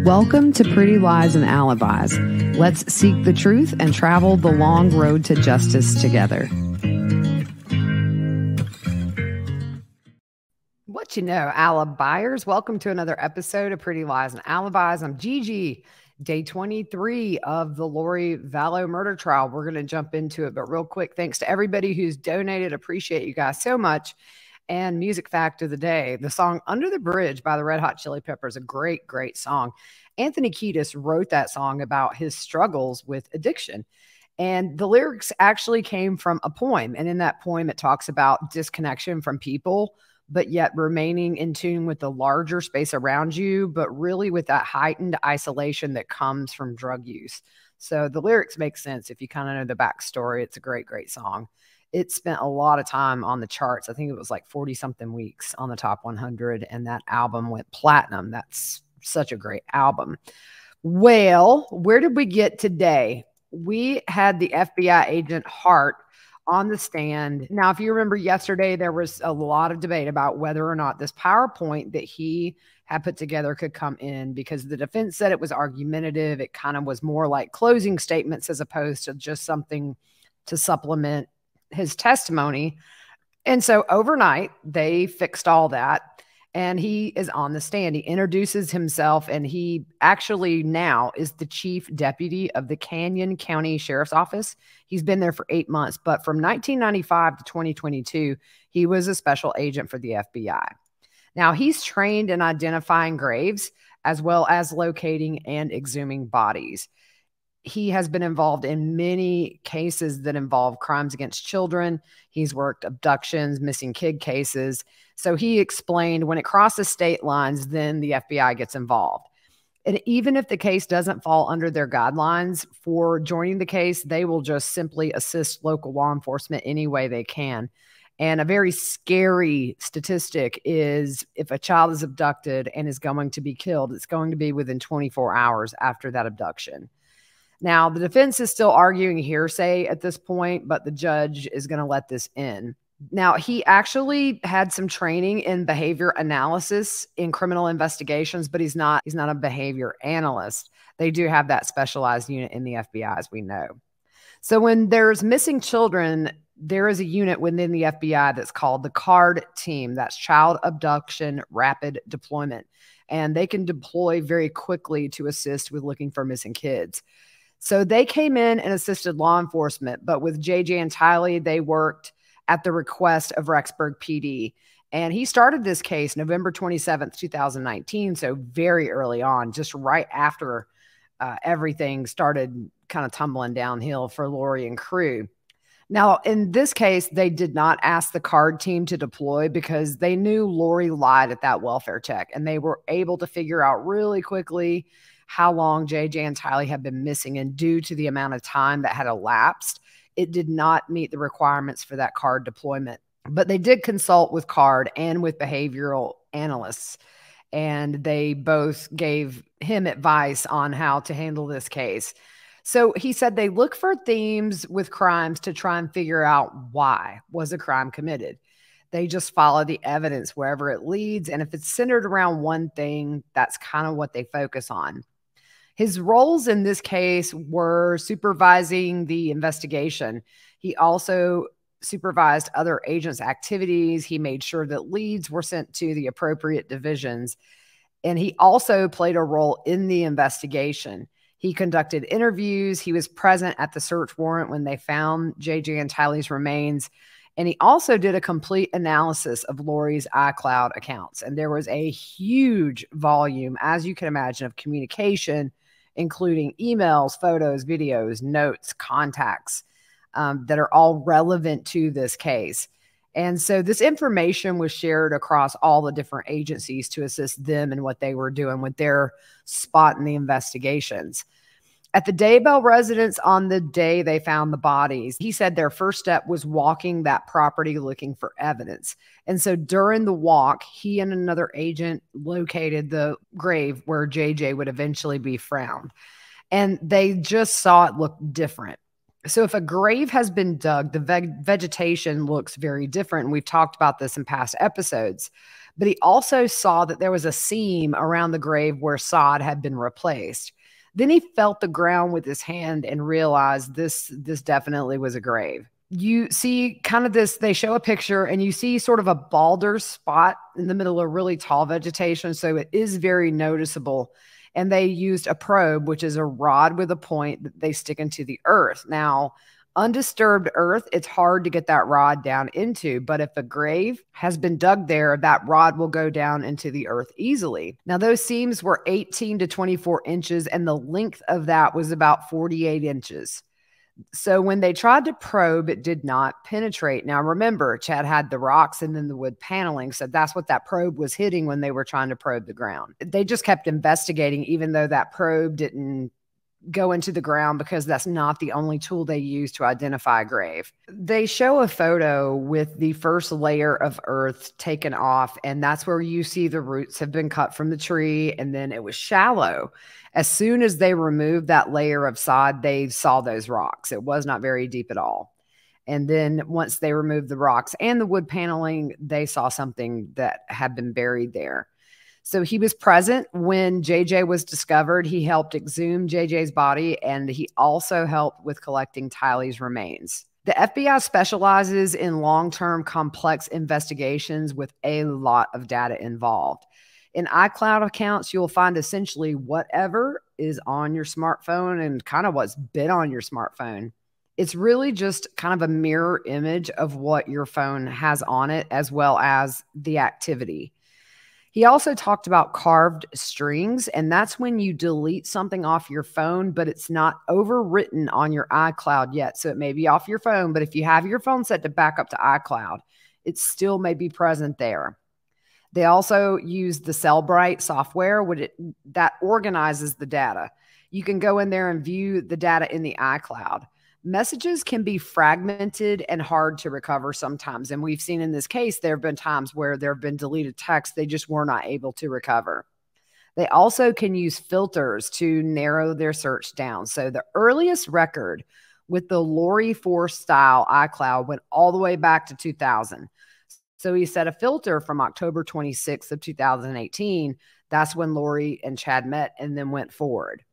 Welcome to Pretty Lies and Alibis. Let's seek the truth and travel the long road to justice together. What you know, Alibiers? Welcome to another episode of Pretty Lies and Alibis. I'm Gigi. Day 23 of the Lori Vallow murder trial. We're going to jump into it, but real quick, thanks to everybody who's donated. Appreciate you guys so much. And music fact of the day, the song Under the Bridge by the Red Hot Chili Peppers, a great, great song. Anthony Kiedis wrote that song about his struggles with addiction. And the lyrics actually came from a poem. And in that poem, it talks about disconnection from people, but yet remaining in tune with the larger space around you, but really with that heightened isolation that comes from drug use. So the lyrics make sense if you kind of know the backstory. It's a great, great song. It spent a lot of time on the charts. I think it was like 40-something weeks on the top 100, and that album went platinum. That's such a great album. Well, where did we get today? We had the FBI agent Hart on the stand. Now, if you remember yesterday, there was a lot of debate about whether or not this PowerPoint that he had put together could come in, because the defense said it was argumentative. It kind of was more like closing statements as opposed to just something to supplement his testimony. And so overnight, they fixed all that. And he is on the stand. He introduces himself, and he actually now is the chief deputy of the Canyon County Sheriff's Office. He's been there for 8 months, but from 1995 to 2022, he was a special agent for the FBI. Now, he's trained in identifying graves as well as locating and exhuming bodies. He has been involved in many cases that involve crimes against children. He's worked abductions, missing kid cases. So he explained when it crosses state lines, then the FBI gets involved. And even if the case doesn't fall under their guidelines for joining the case, they will just simply assist local law enforcement any way they can. And a very scary statistic is if a child is abducted and is going to be killed, it's going to be within 24 hours after that abduction. Now, the defense is still arguing hearsay at this point, but the judge is going to let this in. Now, he actually had some training in behavior analysis in criminal investigations, but he's not a behavior analyst. They do have that specialized unit in the FBI, as we know. So when there's missing children, there is a unit within the FBI that's called the CARD team. That's Child Abduction Rapid Deployment. And they can deploy very quickly to assist with looking for missing kids. So they came in and assisted law enforcement, but with JJ and Tylee, they worked at the request of Rexburg PD. And he started this case November 27th, 2019. So very early on, just right after everything started kind of tumbling downhill for Lori and crew. Now, in this case, they did not ask the CARD team to deploy because they knew Lori lied at that welfare check, and they were able to figure out really quickly how long JJ and Tylee had been missing, and due to the amount of time that had elapsed, it did not meet the requirements for that CARD deployment. But they did consult with CARD and with behavioral analysts, and they both gave him advice on how to handle this case. So he said they look for themes with crimes to try and figure out why was a crime committed. They just follow the evidence wherever it leads, and if it's centered around one thing, that's kind of what they focus on. His roles in this case were supervising the investigation. He also supervised other agents' activities. He made sure that leads were sent to the appropriate divisions. And he also played a role in the investigation. He conducted interviews. He was present at the search warrant when they found JJ and Tylee's remains. And he also did a complete analysis of Lori's iCloud accounts. And there was a huge volume, as you can imagine, of communication, including emails, photos, videos, notes, contacts that are all relevant to this case. And so this information was shared across all the different agencies to assist them in what they were doing with their spot in the investigations. At the Daybell residence on the day they found the bodies, he said their first step was walking that property looking for evidence. And so during the walk, he and another agent located the grave where JJ would eventually be found. And they just saw it look different. So if a grave has been dug, the vegetation looks very different. And we've talked about this in past episodes. but he also saw that there was a seam around the grave where sod had been replaced. Then he felt the ground with his hand and realized this definitely was a grave. You see kind of this, they show a picture and you see sort of a balder spot in the middle of really tall vegetation. So it is very noticeable. And they used a probe, which is a rod with a point that they stick into the earth. Now, undisturbed earth, it's hard to get that rod down into, but if a grave has been dug there, that rod will go down into the earth easily. Now, those seams were 18 to 24 inches, and the length of that was about 48 inches. So when they tried to probe, it did not penetrate. Now, remember, Chad had the rocks and then the wood paneling. So that's what that probe was hitting when they were trying to probe the ground. They just kept investigating, even though that probe didn't go into the ground, because that's not the only tool they use to identify a grave. They show a photo with the first layer of earth taken off, and that's where you see the roots have been cut from the tree, and then it was shallow. As soon as they removed that layer of sod, they saw those rocks. It was not very deep at all. And then once they removed the rocks and the wood paneling, they saw something that had been buried there. So he was present when JJ was discovered. He helped exhume JJ's body, and he also helped with collecting Tylee's remains. The FBI specializes in long-term complex investigations with a lot of data involved. In iCloud accounts, you'll find essentially whatever is on your smartphone and kind of what's been on your smartphone. It's really just kind of a mirror image of what your phone has on it, as well as the activity. He also talked about carved strings, and that's when you delete something off your phone, but it's not overwritten on your iCloud yet. So it may be off your phone, but if you have your phone set to back up to iCloud, it still may be present there. They also use the Cellbrite software, that organizes the data. You can go in there and view the data in the iCloud. Messages can be fragmented and hard to recover sometimes. And we've seen in this case, there have been times where there have been deleted texts they just were not able to recover. They also can use filters to narrow their search down. So the earliest record with the Lori 4 style iCloud went all the way back to 2000. So he set a filter from October 26th of 2018. That's when Lori and Chad met and then went forward.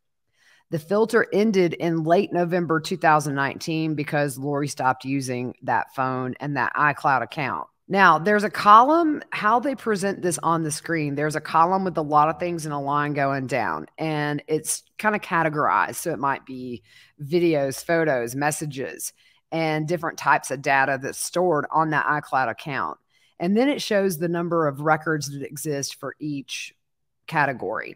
The filter ended in late November 2019 because Lori stopped using that phone and that iCloud account. Now, there's a column, how they present this on the screen. There's a column with a lot of things in a line going down, and it's kind of categorized. So it might be videos, photos, messages, and different types of data that's stored on that iCloud account. And then it shows the number of records that exist for each category.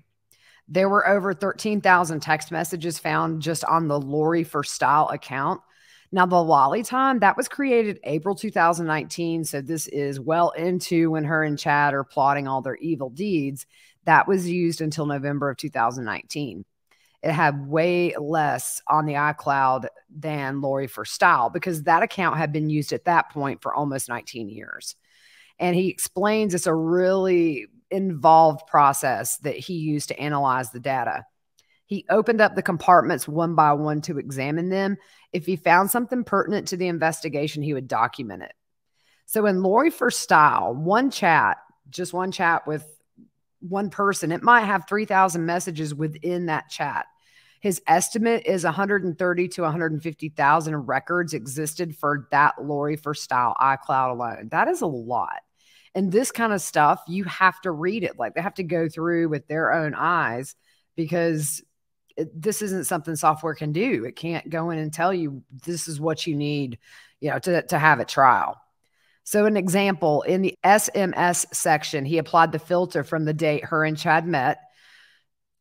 There were over 13,000 text messages found just on the Lori for Style account. Now, the Lolly time, that was created April 2019. So this is well into when her and Chad are plotting all their evil deeds. That was used until November of 2019. It had way less on the iCloud than Lori for Style because that account had been used at that point for almost 19 years. And he explains it's a really involved process that he used to analyze the data. He opened up the compartments one by one to examine them. If he found something pertinent to the investigation, he would document it. So in Lori for Style, just one chat with one person, it might have 3,000 messages within that chat. His estimate is 130 to 150,000 records existed for that Lori for Style iCloud alone. That is a lot. And this kind of stuff, you have to read it. Like they have to go through with their own eyes because this isn't something software can do. It can't go in and tell you this is what you need, to have at trial. So an example, in the SMS section, he applied the filter from the date her and Chad met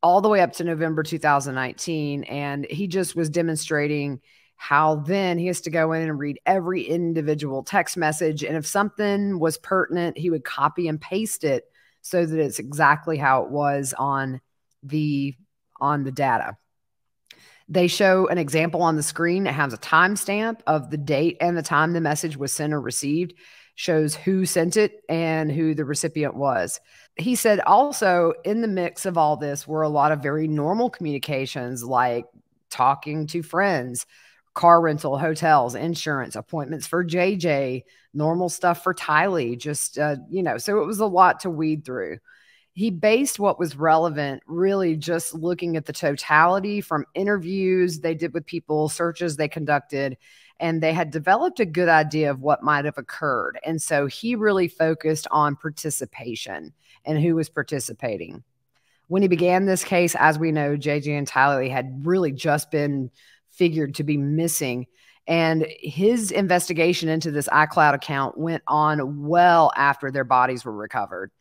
all the way up to November 2019. And he just was demonstrating how then he has to go in and read every individual text message. And if something was pertinent, he would copy and paste it so that it's exactly how it was on the data. They show an example on the screen. It has a timestamp of the date and the time the message was sent or received, shows who sent it and who the recipient was. He said also in the mix of all this were a lot of very normal communications like talking to friends, car rental, hotels, insurance, appointments for JJ, normal stuff for Tylee, just, so it was a lot to weed through. He based what was relevant really just looking at the totality from interviews they did with people, searches they conducted, and they had developed a good idea of what might have occurred. And so he really focused on participation and who was participating. When he began this case, as we know, JJ and Tylee had really just been figured to be missing. And his investigation into this iCloud account went on well after their bodies were recovered.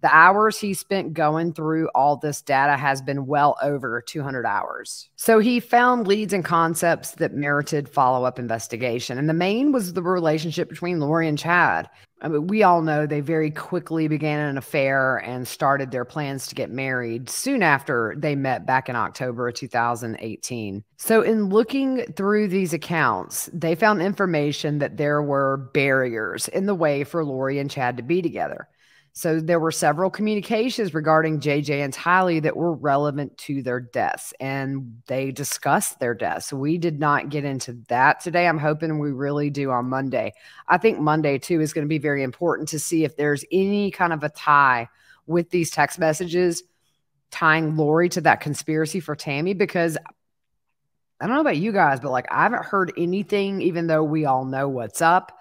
The hours he spent going through all this data has been well over 200 hours. So he found leads and concepts that merited follow-up investigation. And the main was the relationship between Lori and Chad. I mean, we all know they very quickly began an affair and started their plans to get married soon after they met back in October of 2018. So in looking through these accounts, they found information that there were barriers in the way for Lori and Chad to be together. So there were several communications regarding JJ and Tylee that were relevant to their deaths, and they discussed their deaths. We did not get into that today. I'm hoping we really do on Monday. I think Monday, too, is going to be very important to see if there's any kind of a tie with these text messages tying Lori to that conspiracy for Tammy, because I don't know about you guys, but I haven't heard anything, even though we all know what's up.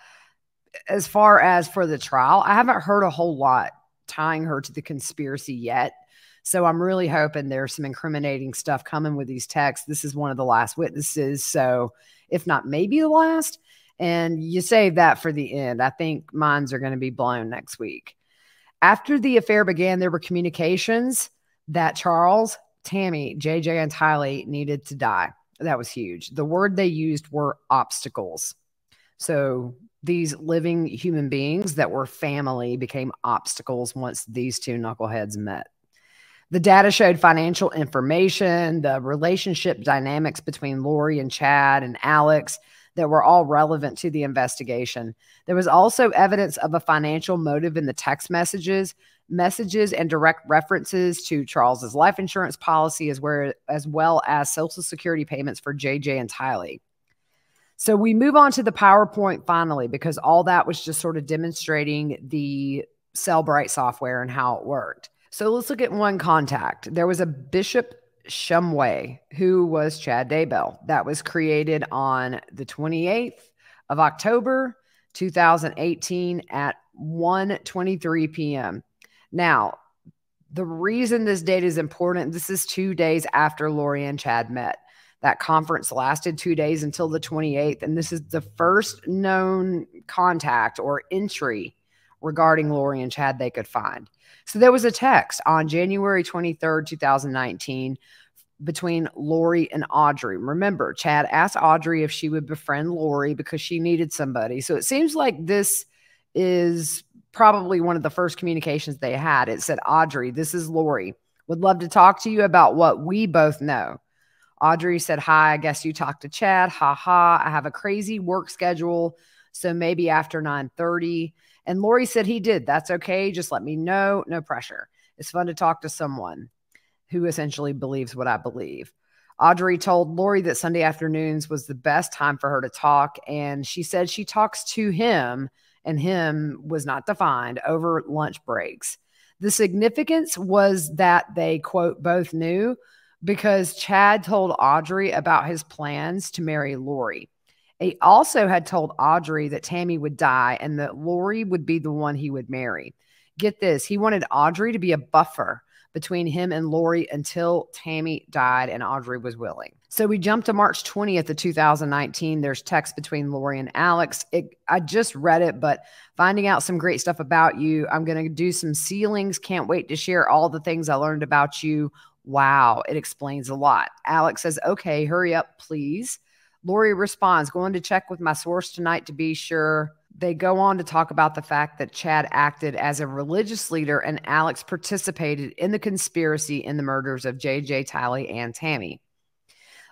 As far as for the trial, I haven't heard a whole lot tying her to the conspiracy yet. So I'm really hoping there's some incriminating stuff coming with these texts. This is one of the last witnesses. So if not, maybe the last. And you save that for the end. I think minds are going to be blown next week. After the affair began, there were communications that Charles, Tammy, JJ, and Tylee needed to die. That was huge. The word they used were obstacles. So these living human beings that were family became obstacles once these two knuckleheads met. The data showed financial information, the relationship dynamics between Lori and Chad and Alex that were all relevant to the investigation. There was also evidence of a financial motive in the text messages and direct references to Charles's life insurance policy, as well as Social Security payments for JJ and Tylee. So we move on to the PowerPoint finally, because all that was just sort of demonstrating the Cellbrite software and how it worked. So let's look at one contact. There was a Bishop Shumway, who was Chad Daybell. That was created on the 28th of October, 2018 at 1:23 p.m. Now, the reason this date is important, this is 2 days after Lori and Chad met. That conference lasted 2 days until the 28th, and this is the first known contact or entry regarding Lori and Chad they could find. So there was a text on January 23rd, 2019 between Lori and Audrey. Remember, Chad asked Audrey if she would befriend Lori because she needed somebody. So it seems like this is probably one of the first communications they had. It said, Audrey, this is Lori. Would love to talk to you about what we both know. Audrey said, hi, I guess you talked to Chad. Ha ha. I have a crazy work schedule, so maybe after 9:30. And Lori said he did. That's okay. Just let me know. No pressure. It's fun to talk to someone who essentially believes what I believe. Audrey told Lori that Sunday afternoons was the best time for her to talk, and she said she talks to him, and him was not defined, over lunch breaks. The significance was that they, quote, both knew, because Chad told Audrey about his plans to marry Lori. He also had told Audrey that Tammy would die and that Lori would be the one he would marry. Get this, he wanted Audrey to be a buffer between him and Lori until Tammy died, and Audrey was willing. So we jump to March 20th of 2019. There's text between Lori and Alex. I just read it, but finding out some great stuff about you. I'm going to do some ceilings. Can't wait to share all the things I learned about you. Wow, it explains a lot. Alex says, okay, hurry up, please. Lori responds, going to check with my source tonight to be sure. They go on to talk about the fact that Chad acted as a religious leader and Alex participated in the conspiracy in the murders of JJ, Tylee, and Tammy.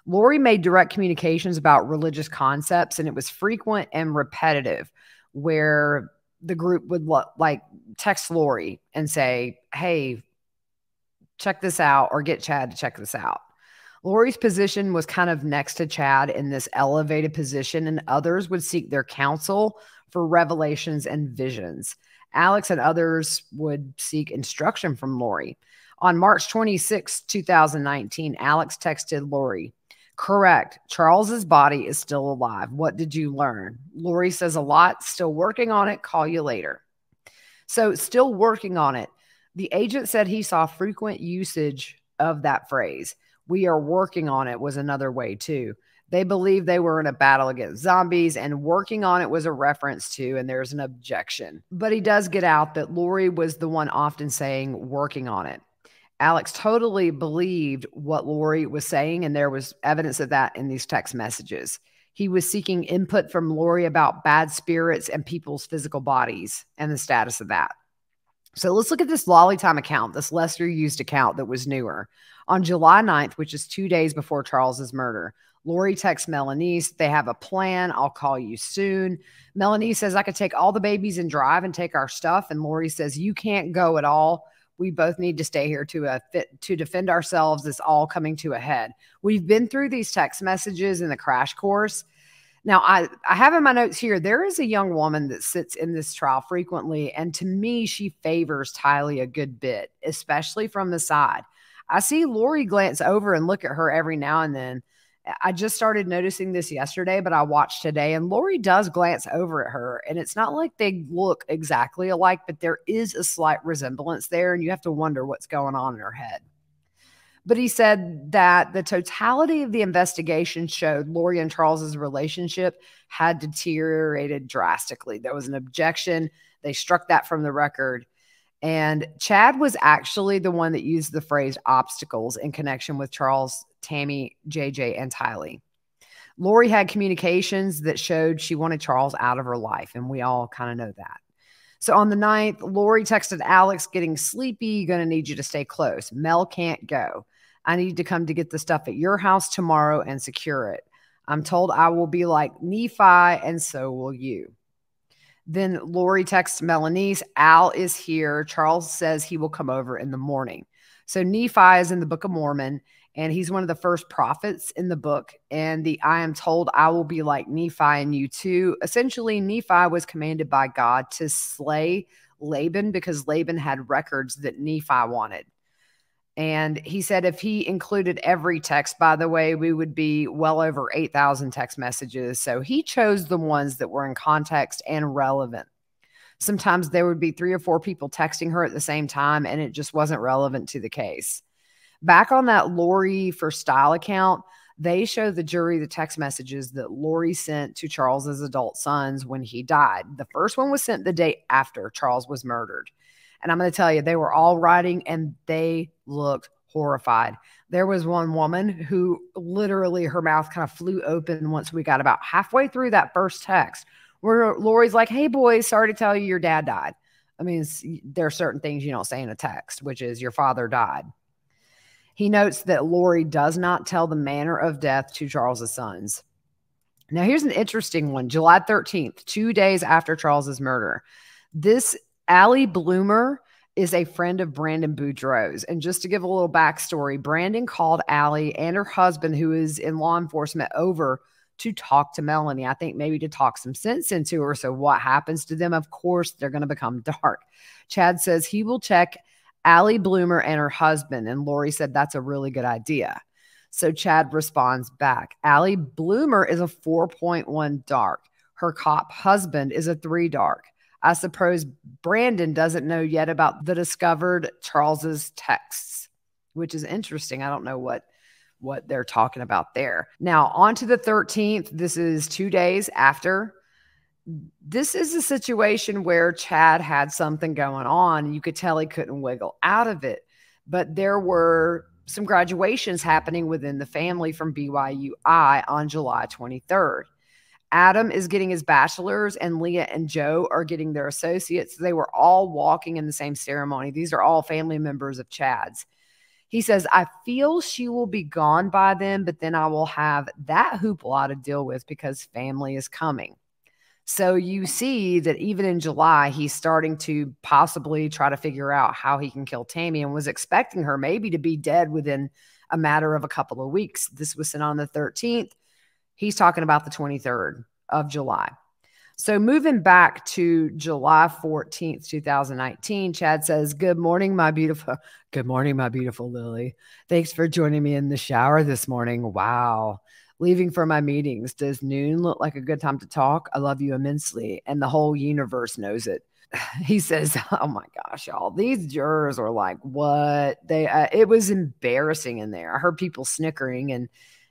Lori made direct communications about religious concepts, and it was frequent and repetitive, where the group would text Lori and say, hey, check this out, or get Chad to check this out. Lori's position was kind of next to Chad in this elevated position, and others would seek their counsel for revelations and visions. Alex and others would seek instruction from Lori. On March 26, 2019, Alex texted Lori, "Correct. Charles's body is still alive. What did you learn?" Lori says, "A lot. Still working on it. Call you later." So, still working on it. The agent said he saw frequent usage of that phrase. "We are working on it" was another way too. They believed they were in a battle against zombies, and working on it was a reference to, and there's an objection. But he does get out that Lori was the one often saying working on it. Alex totally believed what Lori was saying, and there was evidence of that in these text messages. He was seeking input from Lori about bad spirits and people's physical bodies and the status of that. So let's look at this Lolly Time account, this Lester used account that was newer. On July 9th, which is 2 days before Charles's murder, Lori texts Melanie, "They have a plan. I'll call you soon." Melanie says, "I could take all the babies and drive and take our stuff." And Lori says, "You can't go at all. We both need to stay here to defend ourselves. It's all coming to a head." We've been through these text messages in the crash course. Now, I have in my notes here, there is a young woman that sits in this trial frequently, and to me, she favors Tylee a good bit, especially from the side. I see Lori glance over and look at her every now and then. I just started noticing this yesterday, but I watched today, and Lori does glance over at her, and it's not like they look exactly alike, but there is a slight resemblance there, and you have to wonder what's going on in her head. But he said that the totality of the investigation showed Lori and Charles's relationship had deteriorated drastically. There was an objection. They struck that from the record. And Chad was actually the one that used the phrase obstacles in connection with Charles, Tammy, JJ, and Tylee. Lori had communications that showed she wanted Charles out of her life, and we all kind of know that. So on the 9th, Lori texted Alex, "Getting sleepy, gonna need you to stay close. Mel can't go. I need to come to get the stuff at your house tomorrow and secure it. I'm told I will be like Nephi, and so will you." Then Lori texts Melanie, "Al is here. Charles says he will come over in the morning." So Nephi is in the Book of Mormon, and he's one of the first prophets in the book. And the "I am told I will be like Nephi and you too." Essentially, Nephi was commanded by God to slay Laban because Laban had records that Nephi wanted. And he said if he included every text, by the way, we would be well over 8,000 text messages. So he chose the ones that were in context and relevant. Sometimes there would be 3 or 4 people texting her at the same time, and it just wasn't relevant to the case. Back on that Lori for Style account, they show the jury the text messages that Lori sent to Charles's adult sons when he died. The first one was sent the day after Charles was murdered. And I'm going to tell you, they were all writing and they looked horrified. There was one woman who literally her mouth kind of flew open once we got about halfway through that first text, where Lori's like, "Hey boys, sorry to tell you your dad died." I mean, there are certain things you don't say in a text, which is your father died. He notes that Lori does not tell the manner of death to Charles's sons. Now, here's an interesting one. July 13th, 2 days after Charles's murder. This Allie Bloomer is a friend of Brandon Boudreaux's. And just to give a little backstory, Brandon called Allie and her husband, who is in law enforcement, over to talk to Melanie. I think maybe to talk some sense into her. So what happens to them? Of course, they're going to become dark. Chad says he will check Allie Bloomer and her husband. And Lori said that's a really good idea. So Chad responds back. Allie Bloomer is a 4.1 dark. Her cop husband is a 3 dark. I suppose Brandon doesn't know yet about the discovered Charles's texts, which is interesting. I don't know what they're talking about there. Now, on to the 13th. This is 2 days after. This is a situation where Chad had something going on. You could tell he couldn't wiggle out of it. But there were some graduations happening within the family from BYUI on July 23rd. Adam is getting his bachelor's, and Leah and Joe are getting their associates. They were all walking in the same ceremony. These are all family members of Chad's. He says, "I feel she will be gone by then, but then I will have that hoopla to deal with because family is coming." So you see that even in July, he's starting to possibly try to figure out how he can kill Tammy, and was expecting her maybe to be dead within a matter of a couple of weeks. This was sent on the 13th. He's talking about the 23rd of July. So moving back to July 14th, 2019, Chad says, good morning, my beautiful Lily. Thanks for joining me in the shower this morning. Wow. Leaving for my meetings. Does noon look like a good time to talk? I love you immensely, and the whole universe knows it. He says, oh my gosh, y'all, these jurors are like, what? It was embarrassing in there. I heard people snickering, and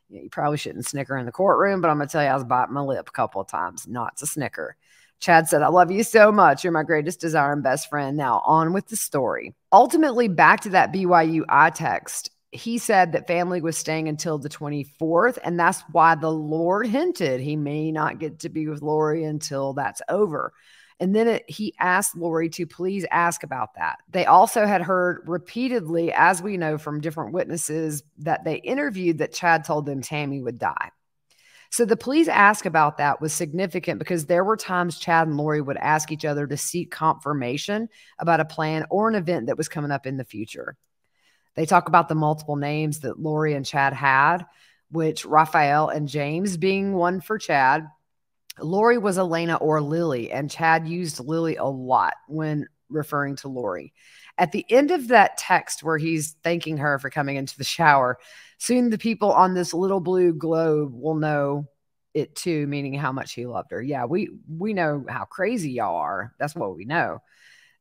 you probably shouldn't snicker in the courtroom, but I'm going to tell you, I was biting my lip a couple of times not to snicker. Chad said, I love you so much. You're my greatest desire and best friend. Now on with the story. Ultimately, back to that BYU text. He said that family was staying until the 24th, and that's why the Lord hinted he may not get to be with Lori until that's over. And then he asked Lori to please ask about that. They also had heard repeatedly, as we know from different witnesses that they interviewed, that Chad told them Tammy would die. So the please ask about that was significant because there were times Chad and Lori would ask each other to seek confirmation about a plan or an event that was coming up in the future. They talk about the multiple names that Lori and Chad had, which Raphael and James being one for Chad. Lori was Elena or Lily, and Chad used Lily a lot when referring to Lori. At the end of that text where he's thanking her for coming into the shower, soon the people on this little blue globe will know it too, meaning how much he loved her. Yeah, we know how crazy y'all are. That's what we know.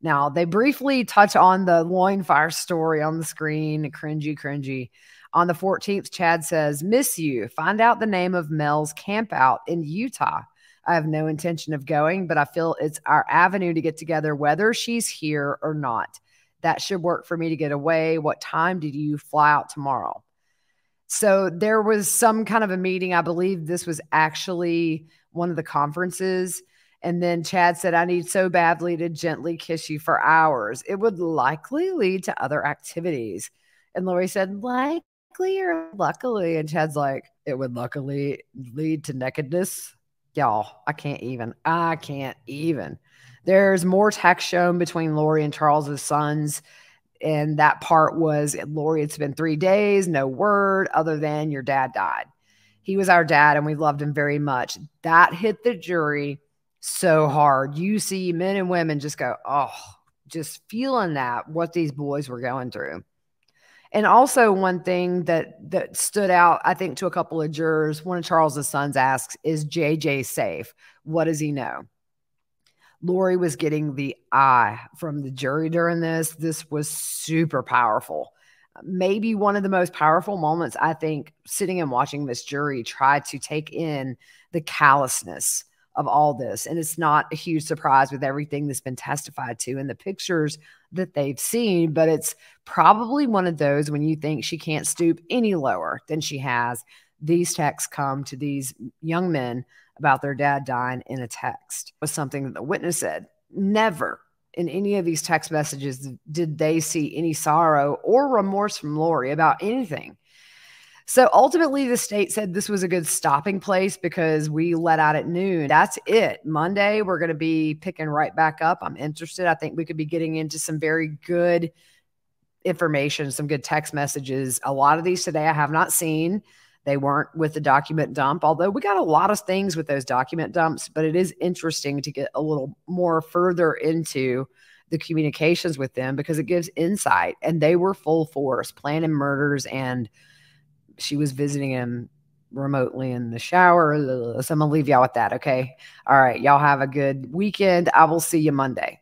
Now, they briefly touch on the loin fire story on the screen. Cringy. On the 14th, Chad says, miss you. Find out the name of Mel's camp out in Utah. I have no intention of going, but I feel it's our avenue to get together, whether she's here or not. That should work for me to get away. What time did you fly out tomorrow? So there was some kind of a meeting. I believe this was actually one of the conferences. And then Chad said, I need so badly to gently kiss you for hours. It would likely lead to other activities. And Lori said, likely or luckily? And Chad's like, it would luckily lead to nakedness. Y'all, I can't even. There's more text shown between Lori and Charles's sons. And that part was, Lori, it's been 3 days, no word other than your dad died. He was our dad and we loved him very much. That hit the jury so hard. You see men and women just go, oh, just feeling that, what these boys were going through. And also one thing that stood out, I think, to a couple of jurors, one of Charles's sons asks, is JJ safe? What does he know? Lori was getting the eye from the jury during this. This was super powerful. Maybe one of the most powerful moments, I think, sitting and watching this jury try to take in the callousness of all this. And it's not a huge surprise with everything that's been testified to in the pictures that they've seen, but it's probably one of those when you think she can't stoop any lower than she has. These texts come to these young men about their dad dying in a text. It was something that the witness said. Never in any of these text messages did they see any sorrow or remorse from Lori about anything. So ultimately, the state said this was a good stopping place because we let out at noon. That's it. Monday, we're going to be picking right back up. I'm interested. I think we could be getting into some very good information, some good text messages. A lot of these today I have not seen. They weren't with the document dump, although we got a lot of things with those document dumps, but it is interesting to get a little more further into the communications with them because it gives insight. And they were full force planning murders, and she was visiting him remotely in the shower. So I'm going to leave y'all with that. Okay. All right. Y'all have a good weekend. I will see you Monday.